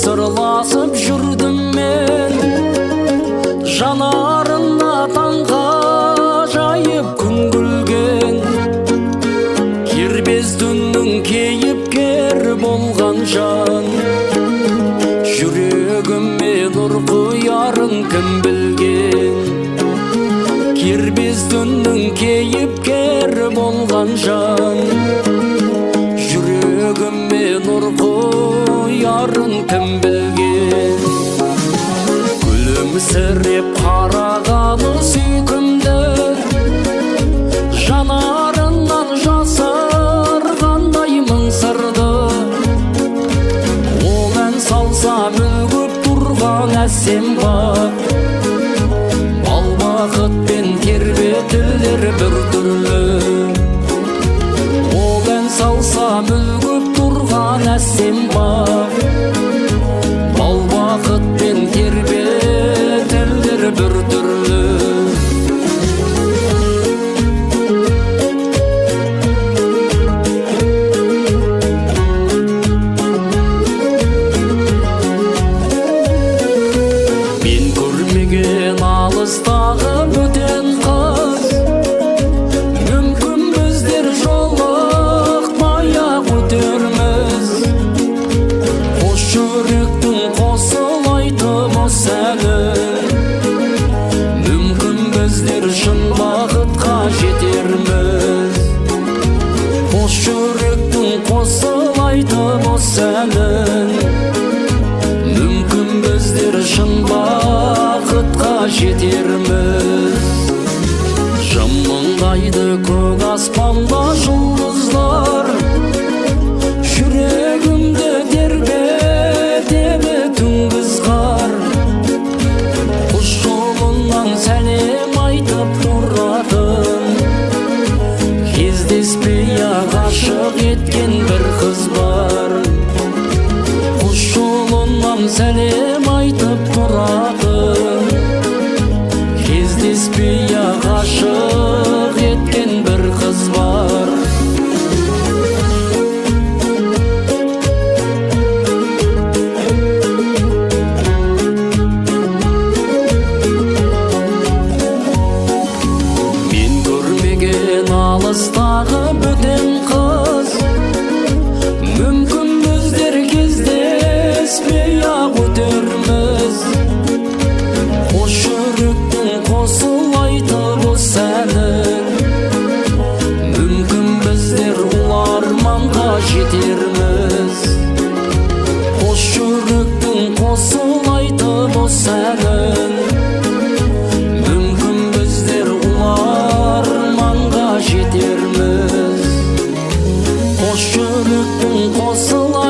Sırlasıp жүрдім мен жанарына таңға жайып күн күлген кербез түннің кейіпкер болған жан жүрегіме нұр құярын кім білген кербез түннің кейіпкер болған жан жүрегіме нұр құярын кім білген күлімсіреп қарағаны сүйкімді жанарынан жасырғандай мың сырды ол ән салса мүлгіп тұрған әсем бақ бал бақытпен тербетілер бір түрлі ол ән салса мүлгіп тұрған әсем бақ бал бақытпен тербетілер бір түрлі мен көрмеген алыстағы бөтен қыз мүмкін біздер жолықпай-ақ өтерміз қос жүректің қосылайтын осы әні мүмкін біздер шын бақытқа жетерміз қос жүректің қосылайтын осы әнін мүмкін біздер шын бақытқа жетерміз жымыңдайды көк аспанда жұлдыздар жүрегімді тербетеді түнгі ызғар құс жолынан сәлем айтып тұратын кездеспей-ақ ғашық еткен бір қыз бар құс жолынан сәлем айтып тұратын кездеспей-ақ ғашық еткен бір қыз бар мен көрмеген алыстағы бөтен қыз мүмкін біздер кездеспей-ақ өтерміз қос жүректің қосылайтын осы әнін мүмкін біздер ол арманға жетерміз қос жүректің қосылайтын осы әнін мүмкін біздер ол арманға жетерміз қос жүректің қосылайтын